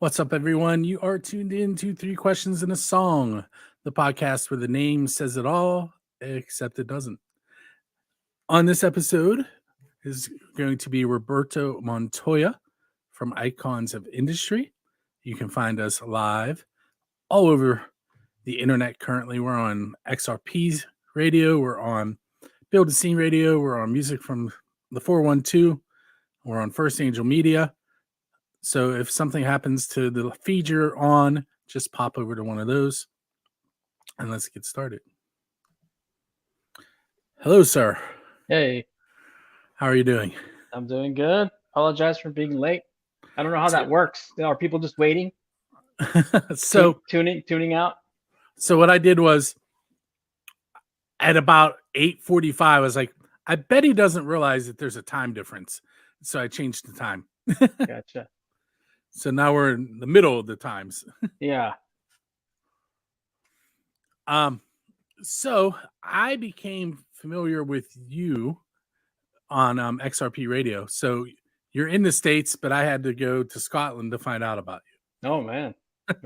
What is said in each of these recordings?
What's up, everyone? You are tuned in to Three Questions and a Song, the podcast where the name says it all, except it doesn't. On this episode is going to be Roberto Montoya from Icons of Industry. You can find us live all over the internet currently. We're on XRP's radio, we're on Build a Scene Radio, we're on music from the 412, we're on First Angel Media. So if something happens to the feed you're on, just pop over to one of those and let's get started. Hello, sir. Hey, How are you doing? I'm doing good. Apologize for being late. I don't know how that works. Are people just waiting? So tuning out? So what I did was at about 8:45, I was like, I bet he doesn't realize that there's a time difference. So I changed the time. Gotcha. So now we're in the middle of the times. Yeah. So I became familiar with you on XRP radio. So you're in the States, but I had to go to Scotland to find out about you. Oh man.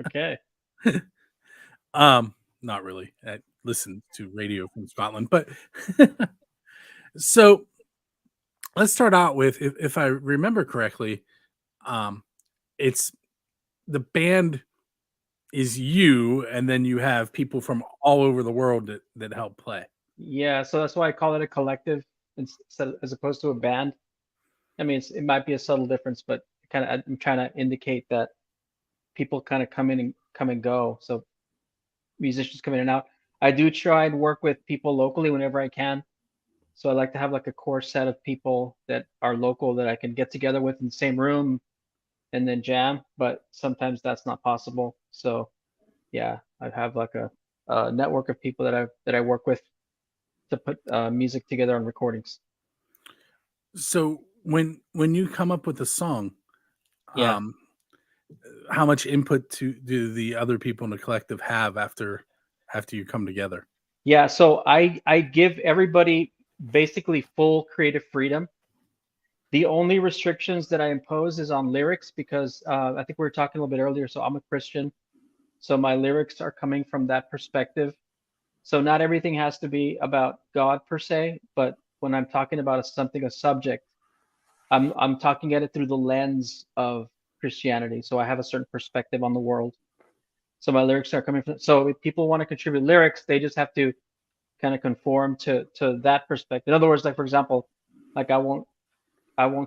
Okay. Not really. I listen to radio from Scotland, but so let's start out with, if I remember correctly, it's the band is you, and then you have people from all over the world that help play. Yeah, so that's why I call it a collective instead as opposed to a band. I mean, it might be a subtle difference, but I'm trying to indicate that people kind of come and go. So musicians come in and out. I do try and work with people locally whenever I can. So I like to have like a core set of people that are local that I can get together with in the same room and then jam, but sometimes that's not possible. So yeah, I have like a network of people that I work with to put music together on recordings. So when you come up with a song, yeah, how much input do the other people in the collective have after you come together? Yeah, so I give everybody basically full creative freedom. The only restrictions that I impose is on lyrics because I think we were talking a little bit earlier. So I'm a Christian, so my lyrics are coming from that perspective. So not everything has to be about God per se, but when I'm talking about a subject, I'm talking at it through the lens of Christianity. So I have a certain perspective on the world. So my lyrics are coming from. So if people want to contribute lyrics, they just have to kind of conform to that perspective. In other words, like for example, like I won't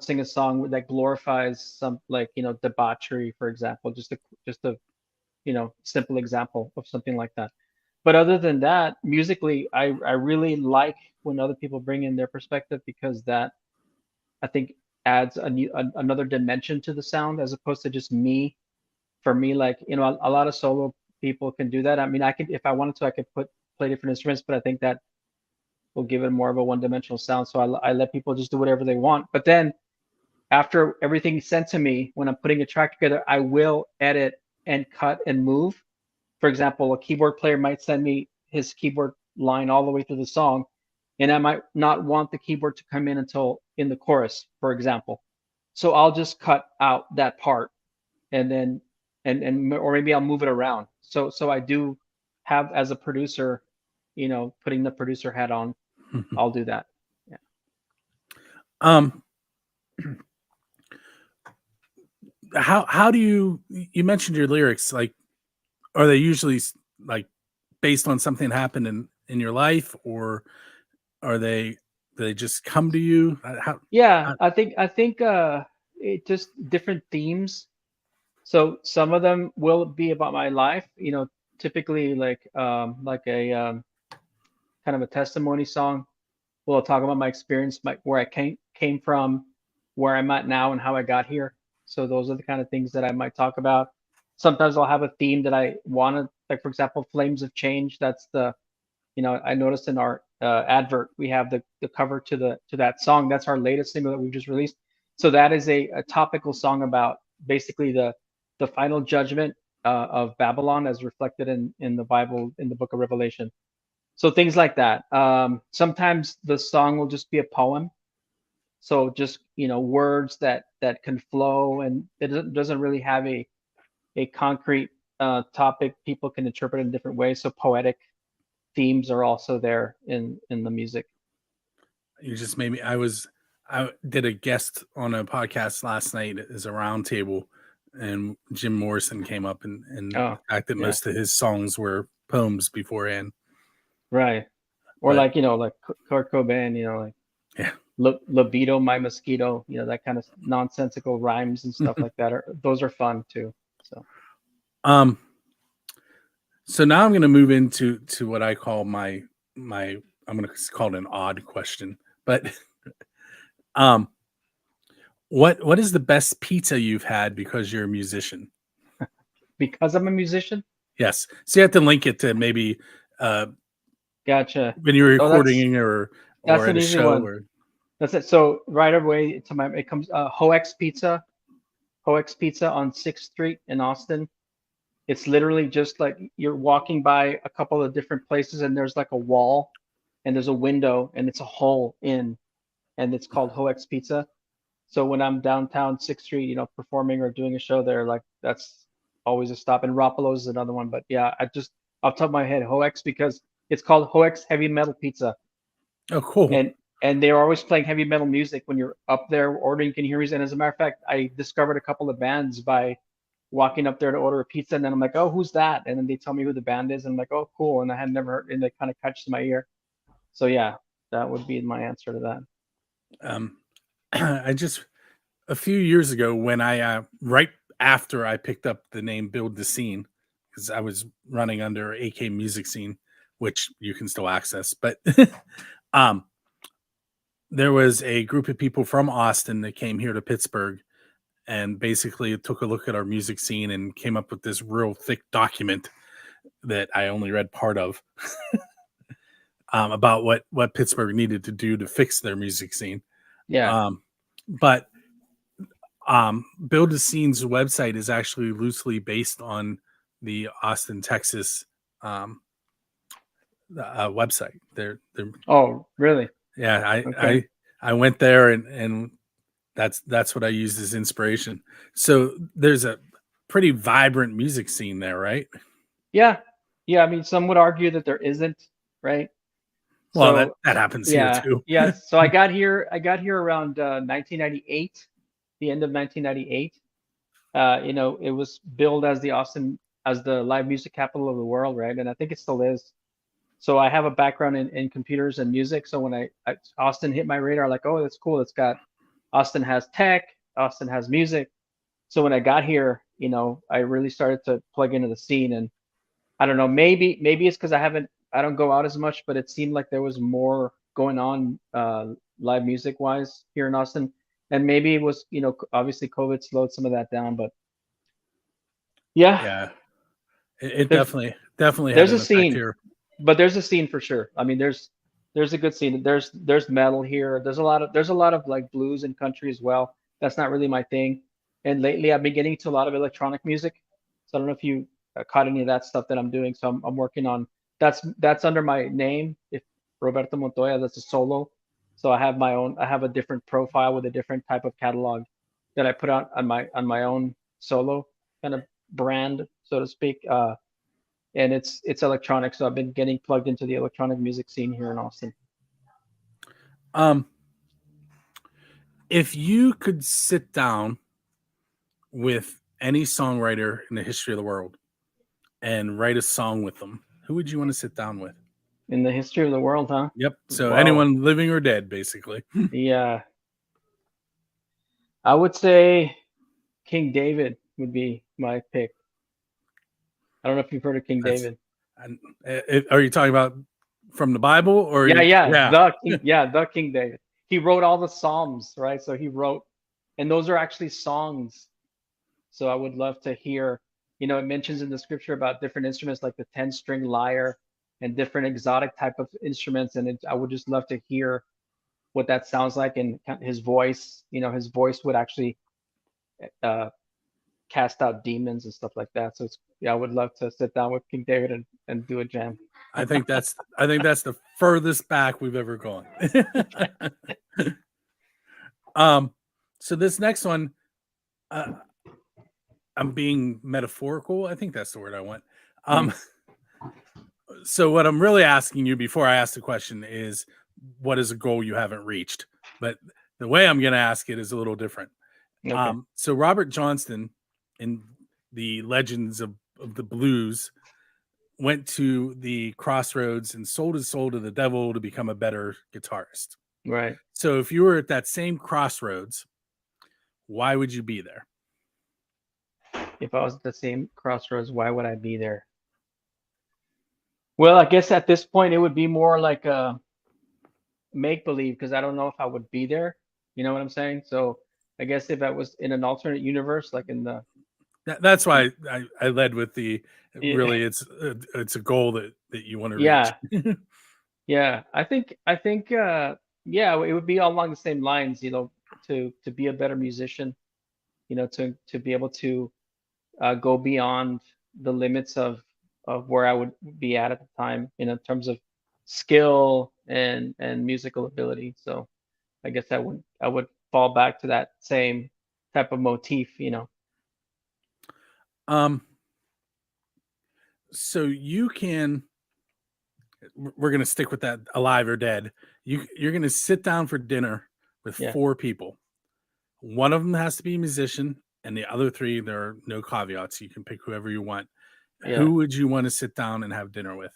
sing a song that glorifies some like debauchery, for example. Just a simple example of something like that. But other than that, musically, I really like when other people bring in their perspective because that I think adds another dimension to the sound as opposed to just me. For me, like a lot of solo people can do that. I mean, I could if I wanted to, I could play different instruments, but I think that will give it more of a one-dimensional sound. So I let people just do whatever they want. But then after everything's sent to me, when I'm putting a track together, I will edit and cut and move. For example, a keyboard player might send me his keyboard line all the way through the song, and I might not want the keyboard to come in until in the chorus, for example. So I'll just cut out that part, and then or maybe I'll move it around. So I do have, as a producer, putting the producer hat on, I'll do that. Yeah. How do you mentioned your lyrics, like are they usually like based on something that happened in your life, or are they just come to you? I think it just different themes. So some of them will be about my life, typically like a kind of a testimony song. We'll talk about my experience, where I came from, where I'm at now, and how I got here. So those are the kind of things that I might talk about. Sometimes I'll have a theme that I want to, like for example, Flames of Change. That's I noticed in our advert we have the cover to that song. That's our latest single that we've just released. So that is a topical song about basically the final judgment of Babylon as reflected in the Bible, in the book of Revelation. So things like that. Sometimes the song will just be a poem. So just words that can flow, and it doesn't really have a concrete topic people can interpret in different ways. So poetic themes are also there in the music. You just made me. I did a guest on a podcast last night as a roundtable, and Jim Morrison came up, and Oh, the fact that yeah, most of his songs were poems beforehand. right. Or But like, like Kurt Cobain, like yeah, libido, my mosquito, that kind of nonsensical rhymes and stuff like that. Those are fun too. So so now I'm going to move into what I call my I'm going to call it an odd question, but um, what is the best pizza you've had because you're a musician? because I'm a musician. Yes, so you have to link it to maybe Gotcha. when you're Oh, recording or that's at an a easy show one. or That's it. So right away to it comes Hoex Pizza on 6th Street in Austin. It's literally just like you're walking by a couple of different places and there's like a wall and there's a window and it's a hole in, and it's called Hoex Pizza. So when I'm downtown 6th Street, performing or doing a show there, like that's always a stop. And Rapalo's is another one. But yeah, I just off the top of my head, Hoex, because it's called Hoex Heavy Metal Pizza. oh cool. And they're always playing heavy metal music when you're up there ordering. You can hear music. And as a matter of fact, I discovered a couple of bands by walking up there to order a pizza, and then I'm like, oh, who's that? And then they tell me who the band is, and I'm like, oh, cool. And I had never heard, and it kind of catches my ear. So yeah, that would be my answer to that. I just a few years ago when I right after I picked up the name Build the Scene, because I was running under AK Music Scene, which you can still access, but there was a group of people from Austin that came here to Pittsburgh and basically took a look at our music scene and came up with this real thick document that I only read part of about what Pittsburgh needed to do to fix their music scene. Yeah. But Build the Scene's website is actually loosely based on the Austin, Texas website. They're Oh, really? yeah. Okay. I went there and that's what I used as inspiration. So there's a pretty vibrant music scene there, right? Yeah. Yeah. I mean, some would argue that there isn't, right? Well, So that happens here yeah, too. yeah. So I got here around 1998, the end of 1998. It was billed as the live music capital of the world, right? And I think it still is. So I have a background in computers and music. So when Austin hit my radar, like, oh, that's cool. Austin has tech, Austin has music. So when I got here, I really started to plug into the scene. And I don't know, maybe it's because I don't go out as much, but it seemed like there was more going on live music wise here in Austin. And maybe it was, obviously COVID slowed some of that down, but yeah, Yeah, it there's definitely had there's an a effect scene, here. but there's a scene for sure. I mean, there's a good scene. There's metal here. There's a lot of like blues and country as well. That's not really my thing. And lately I've been getting into a lot of electronic music. So I don't know if you caught any of that stuff that I'm doing. So I'm working on that's under my name. If Roberto Montoya, that's a solo. So I have a different profile with a different type of catalog that I put out on my own solo kind of brand, so to speak. And it's electronic. So I've been getting plugged into the electronic music scene here in Austin. If you could sit down with any songwriter in the history of the world and write a song with them, who would you want to sit down with? In the history of the world, huh? Yep. So Wow. anyone living or dead, basically. Yeah. I would say King David would be my pick. I don't know if you've heard of King David. Are you talking about from the Bible or Yeah. The King David. He wrote all the Psalms, right? So he wrote, and those are actually songs. So I would love to hear, it mentions in the scripture about different instruments like the 10-string lyre and different exotic type of instruments. And I would just love to hear what that sounds like, and his voice, his voice would actually cast out demons and stuff like that. So I would love to sit down with King David and do a jam. I think that's the furthest back we've ever gone. So this next one, I'm being metaphorical. I think that's the word I want. Mm. So what I'm really asking you before I ask the question is, what is a goal you haven't reached? But the way I'm going to ask it is a little different. Okay. So Robert Johnston in the Legends of the Blues went to the crossroads and sold his soul to the devil to become a better guitarist. Right. So if you were at that same crossroads, why would you be there? If I was at the same crossroads, why would I be there? Well, I guess at this point it would be more like a make believe, because I don't know if I would be there. You know what I'm saying? So I guess if I was in an alternate universe, like in the That's why I led with the Yeah. really it's a goal that you want to Yeah. reach. Yeah, I think yeah, it would be along the same lines, to be a better musician, to be able to go beyond the limits of where I would be at the time, in terms of skill and musical ability. So I guess I would fall back to that same type of motif. So you can. We're going to stick with that, alive or dead. You're going to sit down for dinner with Yeah. 4 people. One of them has to be a musician, and the other 3, there are no caveats. You can pick whoever you want. Yeah. Who would you want to sit down and have dinner with?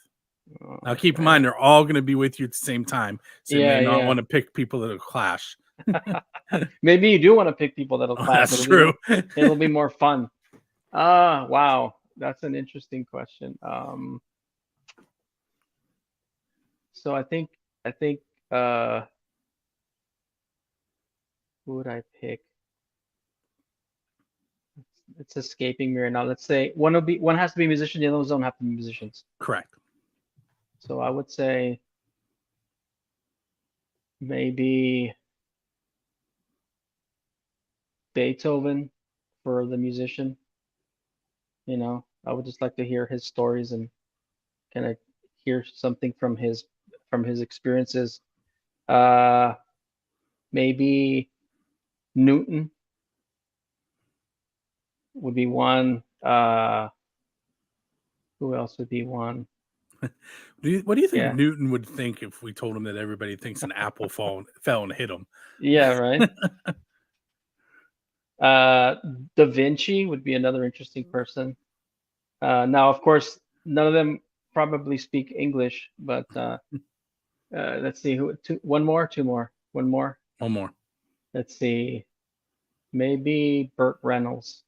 Oh, Now, keep in mind, they're all going to be with you at the same time, so you Yeah, may not yeah. want to pick people that'll clash. Maybe you do want to pick people that'll clash. That's true. It'll be more fun. Wow, that's an interesting question. So I think who would I pick? It's escaping me right now. Let's say one has to be a musician, the others don't have to be musicians. Correct. So I would say maybe Beethoven for the musician. I would just like to hear his stories and kind of hear something from his experiences. Maybe Newton would be one. Who else would be one? What do you think Yeah. Newton would think if we told him that everybody thinks an apple fell and hit him? Yeah, right. Da Vinci would be another interesting person. Now, of course, none of them probably speak English, but let's see, one more, two more, one more. One more. Let's see, maybe Burt Reynolds.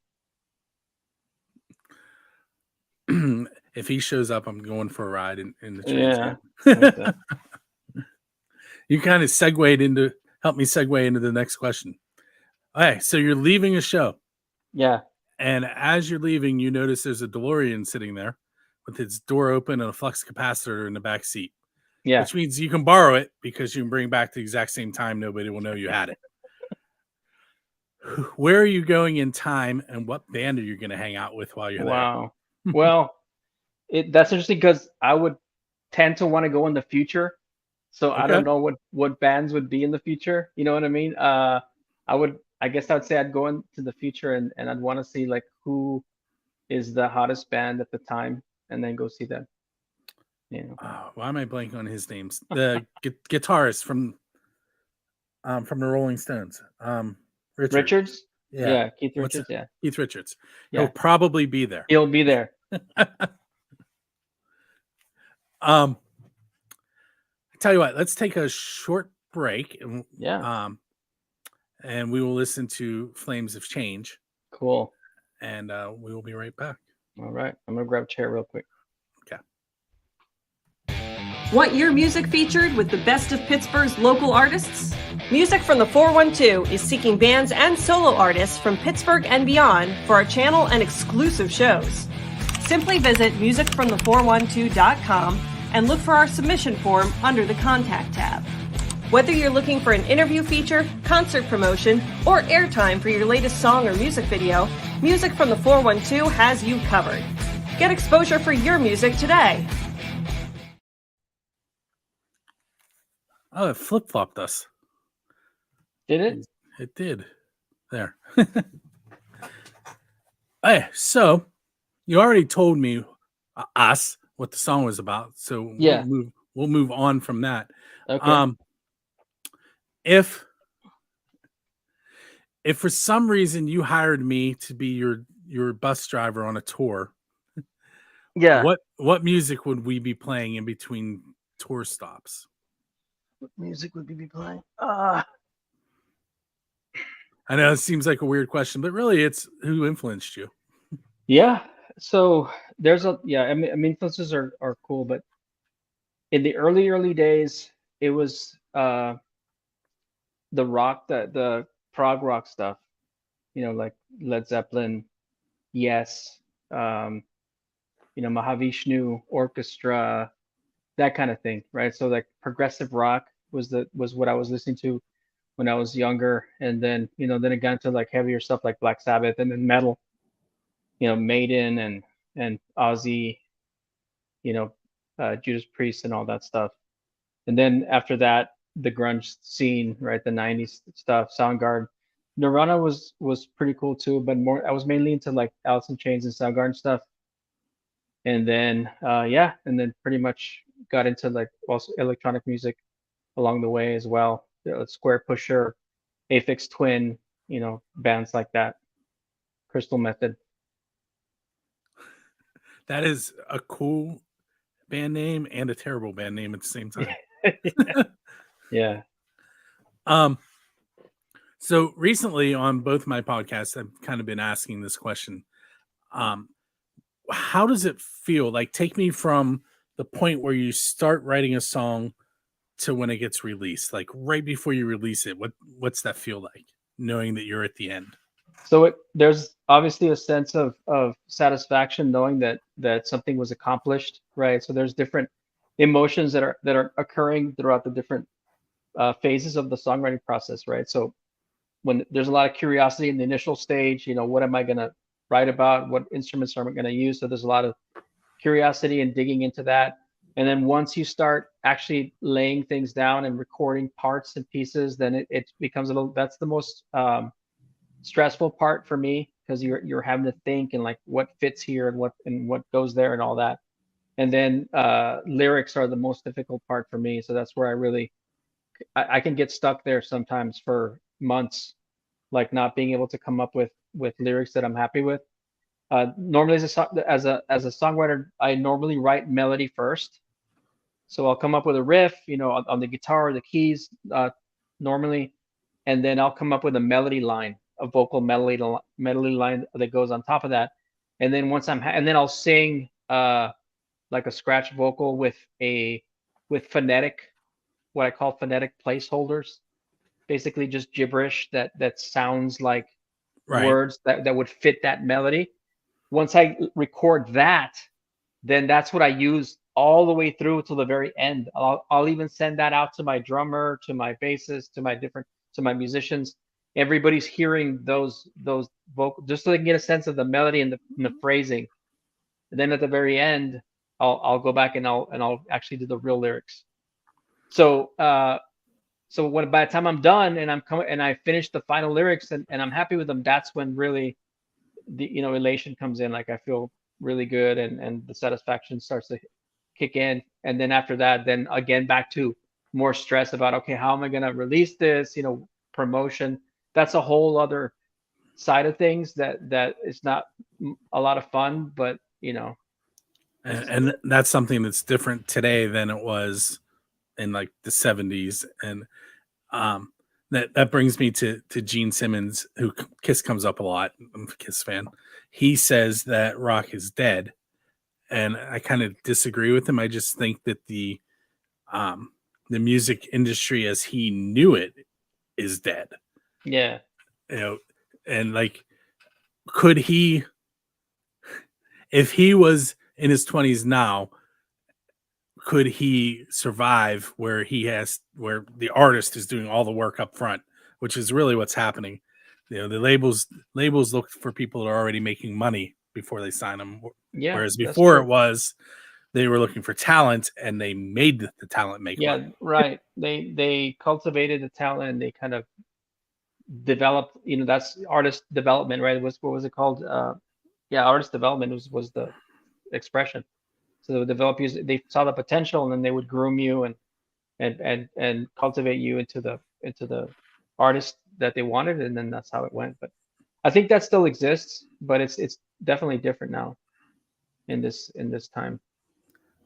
If he shows up, I'm going for a ride in the train. Yeah. You kind of help me segue into the next question. Okay, so you're leaving a show. Yeah. And as you're leaving, you notice there's a DeLorean sitting there with its door open and a flux capacitor in the back seat. Yeah. Which means you can borrow it because you can bring it back the exact same time. Nobody will know you had it. Where are you going in time, and what band are you going to hang out with while you're Wow. Well, that's interesting because I would tend to want to go in the future. So I don't know what bands would be in the future. You know what I mean? I guess I would say I'd go into the future and I'd want to see like who is the hottest band at the time, and then go see them. Why am I blanking on his names? The guitarist from the Rolling Stones. Richards? Yeah. Keith Richards. Yeah. Keith Richards. Yeah. He'll probably be there. He'll be there. I tell you what, let's take a short break and and we will listen to Flames of Change. Cool. And we will be right back. All right. I'm gonna grab a chair real quick. Okay. Want your music featured with the best of Pittsburgh's local artists? Music from the 412 is seeking bands and solo artists from Pittsburgh and beyond for our channel and exclusive shows. Simply visit musicfromthe412.com and look for our submission form under the Contact tab. Whether you're looking for an interview feature, concert promotion, or airtime for your latest song or music video, Music from the 412 has you covered. Get exposure for your music today. Oh, it flip-flopped us. Did it? It did. There. Hey, so you already told me us what the song was about, so Yeah. we'll move on from that. Okay. If for some reason you hired me to be your bus driver on a tour, Yeah. what music would we be playing in between tour stops? What music would we be playing? I know it seems like a weird question, but really it's who influenced you. Yeah. So there's I mean influences are cool, but in the early days, it was the rock, the prog rock stuff, like Led Zeppelin, Yes, Mahavishnu Orchestra, that kind of thing, right? So like progressive rock was what I was listening to when I was younger, and then then it got into like heavier stuff like Black Sabbath, and then metal, Maiden and Ozzy, Judas Priest and all that stuff. And then after that, the grunge scene, right? The '90s stuff, Soundgarden, Nirvana was pretty cool too, but more I was mainly into like Alice in Chains and Soundgarden stuff. And then and then pretty much got into like also electronic music along the way as well. Square Pusher, Aphex Twin, bands like that, Crystal Method. That is a cool band name and a terrible band name at the same time. Yeah. So recently on both my podcasts, I've kind of been asking this question. How does it feel? Like, take me from the point where you start writing a song to when it gets released, like right before you release it. What's that feel like, knowing that you're at the end? So there's obviously a sense of satisfaction knowing that something was accomplished, right? So there's different emotions that are occurring throughout the different phases of the songwriting process, right? So when there's a lot of curiosity in the initial stage, what am I going to write about? What instruments am I going to use? So there's a lot of curiosity and digging into that. And then once you start actually laying things down and recording parts and pieces, then it becomes that's the most stressful part for me, because you're having to think and like what fits here and what goes there and all that. And then lyrics are the most difficult part for me. So that's where I can get stuck there sometimes for months, like not being able to come up with lyrics that I'm happy with. Normally as a songwriter, I normally write melody first. So I'll come up with a riff, on the guitar or the keys, normally, and then I'll come up with a melody line, a vocal melody line that goes on top of that. And then once and then I'll sing like a scratch vocal with phonetic, what I call phonetic placeholders, basically just gibberish that sounds like words that would fit that melody. Once I record that, then that's what I use all the way through till the very end. I'll even send that out to my drummer, to my bassist, to my musicians. Everybody's hearing those vocals just so they can get a sense of the melody and the phrasing. And then at the very end, I'll go back and I'll actually do the real lyrics. So by the time I'm done and I finish the final lyrics and I'm happy with them, that's when really the elation comes in. Like I feel really good and the satisfaction starts to kick in. And then after that, then again back to more stress about, okay, how am I going to release this? Promotion. That's a whole other side of things that is not a lot of fun, but and that's something that's different today than it was in like the 70s. And that brings me to Gene Simmons, who Kiss comes up a lot. I'm a Kiss fan. He says that rock is dead, and I kind of disagree with him. I just think that the music industry as he knew it is dead. Yeah. And like, could he, if he was in his 20s now, could he survive where the artist is doing all the work up front, which is really what's happening? The labels look for people that are already making money before they sign them. Yeah. Whereas before it was, they were looking for talent and they made the talent make money. Yeah, right. They cultivated the talent and they kind of developed, that's artist development, right? What was it called? artist development was the expression. So the developers, they saw the potential, and then they would groom you and cultivate you into the artist that they wanted, and then that's how it went. But I think that still exists, but it's definitely different now in this time.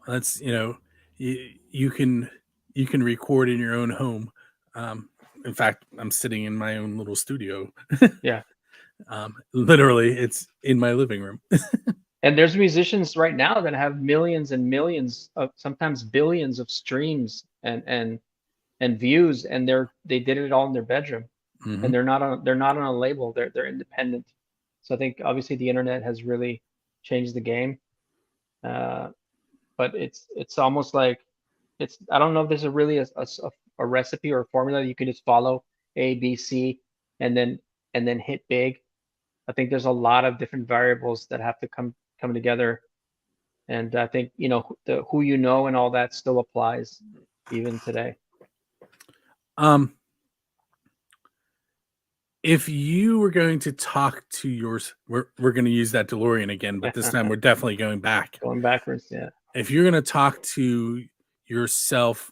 That's, you can record in your own home. In fact, I'm sitting in my own little studio. Yeah. Literally, it's in my living room. And there's musicians right now that have millions and millions of, sometimes billions of streams and views, and they did it all in their bedroom. Mhm. And they're not on a label. They're independent. So I think obviously the internet has really changed the game. But it's almost like I don't know if there's really a recipe or a formula you can just follow A, B, C, and then hit big. I think there's a lot of different variables that have to come together, and I think the who and all that still applies even today. If you were going to talk to yours, we're going to use that DeLorean again, but this time we're definitely going back. Going backwards, yeah. If you're going to talk to yourself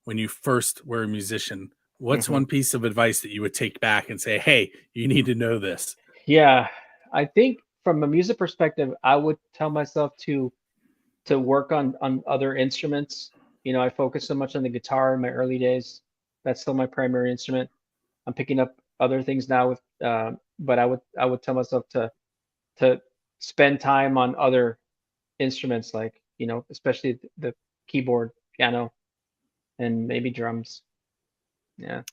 when you first were a musician, what's one piece of advice that you would take back and say, hey, you need to know this? Yeah, I think from a music perspective, I would tell myself to work on other instruments. I focused so much on the guitar in my early days. That's still my primary instrument. I'm picking up other things now with, but I would tell myself to spend time on other instruments, like especially the keyboard, piano, and maybe drums. Yeah.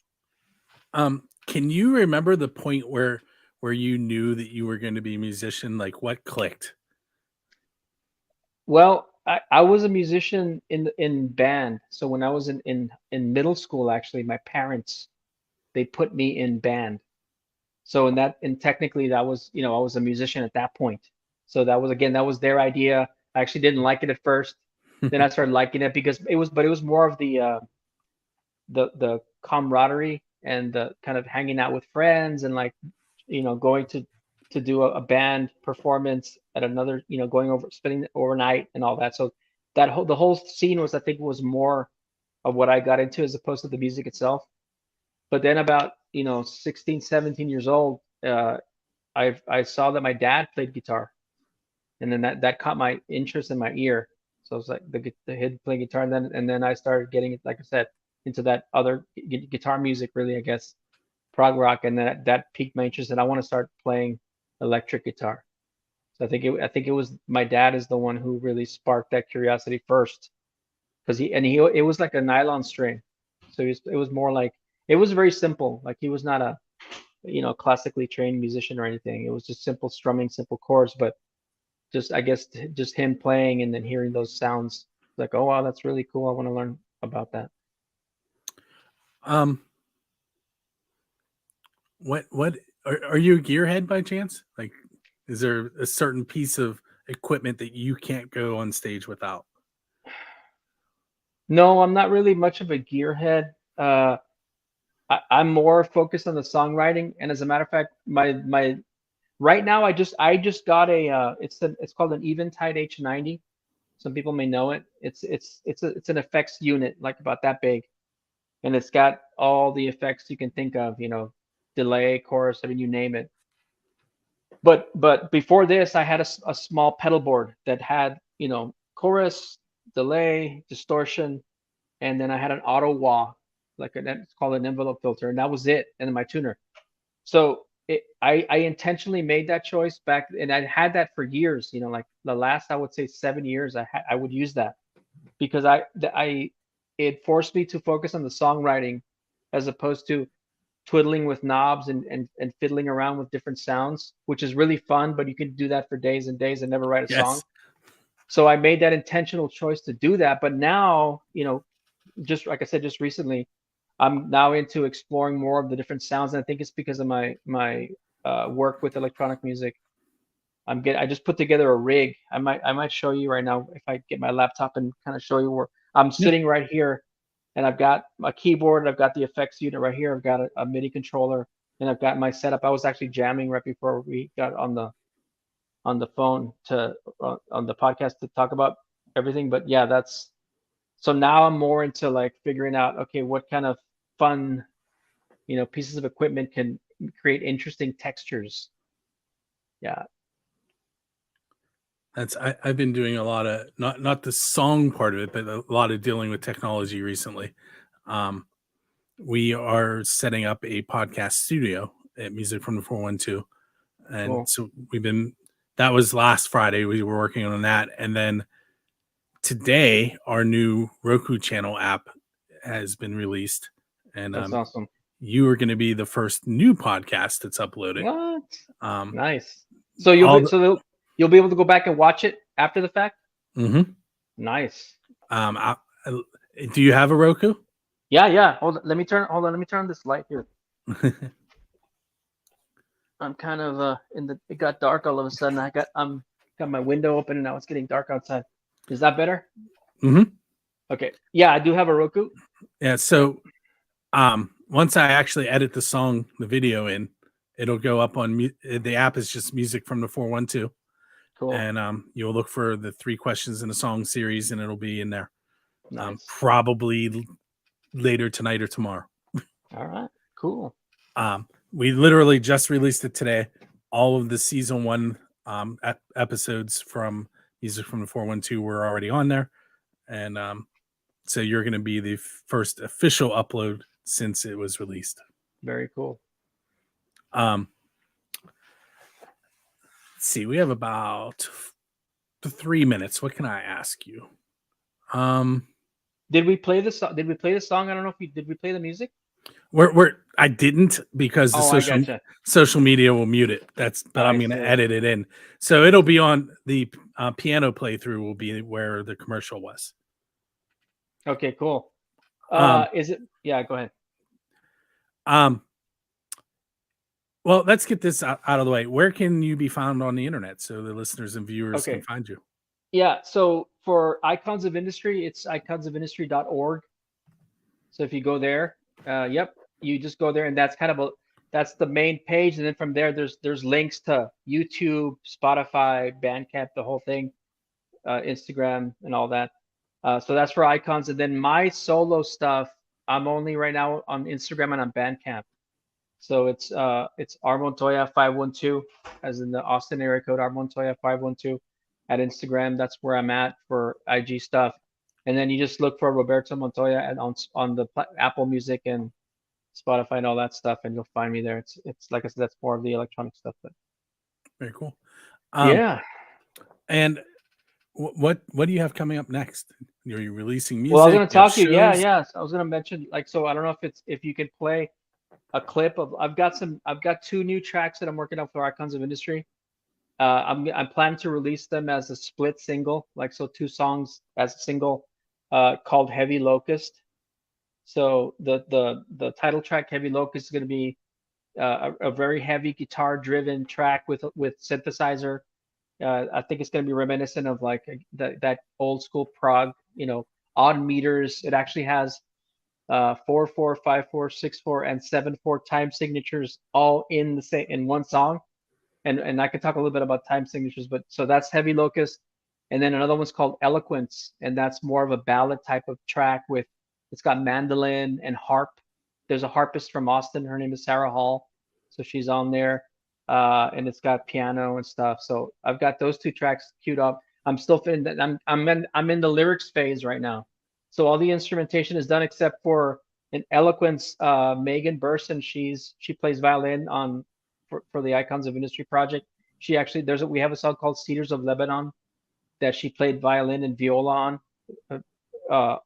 Can you remember the point where you knew that you were going to be a musician? Like, what clicked? Well, I was a musician in band. So when I was in middle school, actually, my parents, they put me in band. So technically that was, I was a musician at that point. So that was their idea. I actually didn't like it at first. Then I started liking it because it was more of the camaraderie and the kind of hanging out with friends and like, going to do a band performance at another, going over, spending overnight and all that. So the whole scene was, I think, was more of what I got into as opposed to the music itself. But then about 16, 17 years old, I saw that my dad played guitar, and then that caught my interest in my ear. So it was like the him playing guitar, and then I started getting, like I said, into that other guitar music, really, I guess, prog rock, and that piqued my interest, and I want to start playing electric guitar. So I think it was my dad is the one who really sparked that curiosity first, because it was like a nylon string, so it was more like, it was very simple. Like, he was not a classically trained musician or anything. It was just simple strumming, simple chords, but I guess just him playing and then hearing those sounds, like, oh wow, that's really cool. I want to learn about that. What are you a gearhead by chance? Like, is there a certain piece of equipment that you can't go on stage without? No, I'm not really much of a gearhead. I'm more focused on the songwriting, and as a matter of fact, my right now I just got a it's called an Eventide H90. Some people may know it. It's an effects unit, like about that big, and it's got all the effects you can think of, delay, chorus, I mean, you name it. But before this, I had a small pedal board that had, chorus, delay, distortion, and then I had an auto wah, it's called an envelope filter, and that was it, and then my tuner. So I intentionally made that choice back, and I had that for years, like the last, I would say, 7 years, I would use that, because it forced me to focus on the songwriting as opposed to twiddling with knobs and fiddling around with different sounds, which is really fun, but you can do that for days and days and never write a song. So I made that intentional choice to do that. But now, just like I said, just recently, I'm now into exploring more of the different sounds, and I think it's because of my work with electronic music. I just put together a rig. I might show you right now if I get my laptop and kind of show you where I'm sitting right here, and I've got my keyboard, I've got the effects unit right here, I've got a MIDI controller, and I've got my setup. I was actually jamming right before we got on on the phone to on the podcast to talk about everything. But yeah, that's so now I'm more into like figuring out, okay, what kind of fun, pieces of equipment can create interesting textures. Yeah. I've been doing a lot of not the song part of it, but a lot of dealing with technology recently. We are setting up a podcast studio at Music from the 412, and Cool. so that was last Friday. We were working on that, and then today our new Roku channel app has been released, and That's awesome. you are going to be the first new podcast that's uploaded. What? Nice. So you'll be able to go back and watch it after the fact. Mm-hmm. Nice. Do you have a Roku? Yeah. Hold on. Let me turn on this light here. I'm kind of it got dark all of a sudden. I got my window open and now it's getting dark outside. Is that better? Mm-hmm. Okay. Yeah, I do have a Roku. Yeah. So, once I actually edit the video in, it'll go up on the app is just Music from the 412. Cool. And you'll look for the 3 questions in a song series, and it'll be in there. Nice. Probably later tonight or tomorrow. All right. Cool. We literally just released it today. All of the season 1 episodes from Music from the 412 were already on there, and so you're going to be the first official upload since it was released. Very cool. Let's see, we have about 3 minutes. What can I ask you? Did we play the song? I don't know if did we play the music? I didn't, because the social media will mute it. But I'm going to edit it in. So it'll be on the piano playthrough will be where the commercial was. Okay, cool. Is it? Yeah, go ahead. Well, let's get this out of the way. Where can you be found on the internet so the listeners and viewers can find you? Yeah, so for Icons of Industry, it's iconsofindustry.org. So if you go there, you just go there, and that's that's the main page, and then from there, there's links to YouTube, Spotify, Bandcamp, the whole thing, Instagram, and all that. So that's for Icons, and then my solo stuff, I'm only right now on Instagram and on Bandcamp. So it's R Montoya 512, as in the Austin area code, R Montoya 512 at Instagram. That's where I'm at for IG stuff. And then you just look for Roberto Montoya and on the Apple Music and Spotify and all that stuff, and you'll find me there. It's like I said, that's more of the electronic stuff. But very cool. Yeah. And what do you have coming up next? Are you releasing music? Well, I was going to talk to you. Yeah. I was going to mention, so I don't know if you could play a clip of. I've got 2 new tracks that I'm working on for Icons of Industry. I'm planning to release them as a split single, 2 songs as a single, called Heavy Locust. So the title track, Heavy Locust, is going to be a very heavy guitar driven track with synthesizer. I think it's going to be reminiscent of that old school prog, odd meters. It actually has 4/4, 5/4, 6/4, and 7/4 time signatures all in one song. And I could talk a little bit about time signatures, but so that's Heavy Locust. And then another one's called Eloquence, and that's more of a ballad type of track it's got mandolin and harp. There's a harpist from Austin. Her name is Sarah Hall. So she's on there. And it's got piano and stuff. So I've got those 2 tracks queued up. I'm still I'm in the lyrics phase right now. So all the instrumentation is done except for an Eloquence. Megan Burson, she plays violin for the Icons of Industry project. She actually we have a song called Cedars of Lebanon that she played violin and viola on.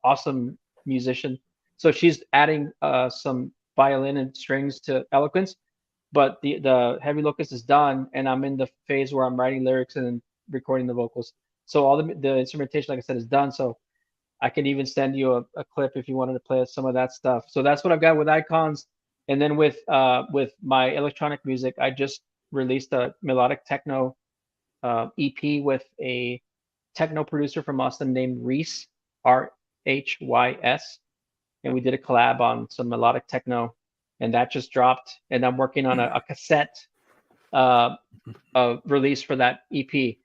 Awesome musician. So she's adding some violin and strings to Eloquence. But the Heavy Locust is done, and I'm in the phase where I'm writing lyrics and then recording the vocals. So all the instrumentation, like I said, is done. So I can even send you a clip if you wanted to play some of that stuff. So that's what I've got with Icons. And then with my electronic music, I just released a melodic techno EP with a techno producer from Austin named Rhys, RHYS. And we did a collab on some melodic techno. And that just dropped, and I'm working on a cassette release for that EP.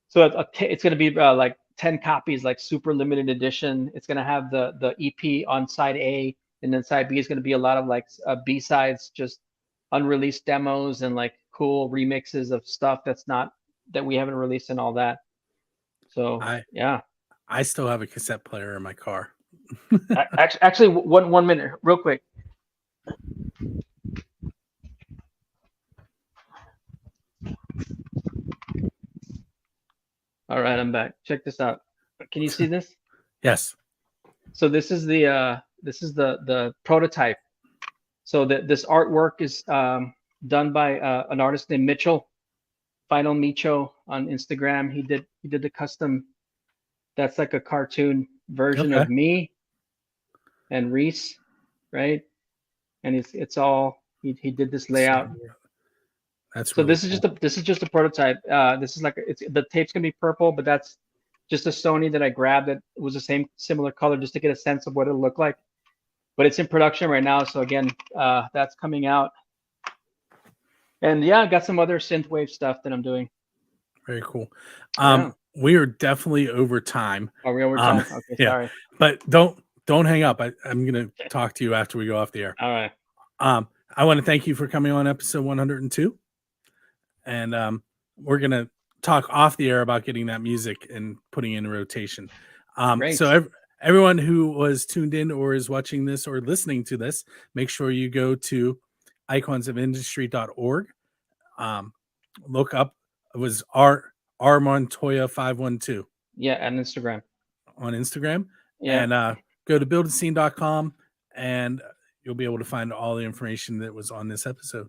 So it's going to be like 10 copies, like super limited edition. It's going to have the EP on side A, and then side B is going to be a lot of like B-sides, just unreleased demos and like cool remixes of stuff that we haven't released and all that. So yeah, I still have a cassette player in my car. Actually, one minute, real quick. All right, I'm back. Check this out. Can you see this? Yes. So this is the prototype. So this artwork is done by an artist named Mitchell, Final Micho on Instagram. He did the custom. That's like a cartoon version of me and Reese, right? And it's all he did this layout. That's so really this is just a prototype. This is like the tape's gonna be purple, but that's just a Sony that I grabbed that was the similar color just to get a sense of what it'll look like. But it's in production right now, so again, that's coming out. And yeah, I got some other synthwave stuff that I'm doing. Very cool. We are definitely over time. Are we over time? Okay, yeah. Sorry. But don't hang up. I'm gonna talk to you after we go off the air. All right. I want to thank you for coming on episode 102. And we're going to talk off the air about getting that music and putting in rotation. So everyone who was tuned in or is watching this or listening to this, make sure you go to iconsofindustry.org. Look up, it was R Montoya 512. Yeah, and Instagram. On Instagram. Yeah. And go to buildascene.com and you'll be able to find all the information that was on this episode.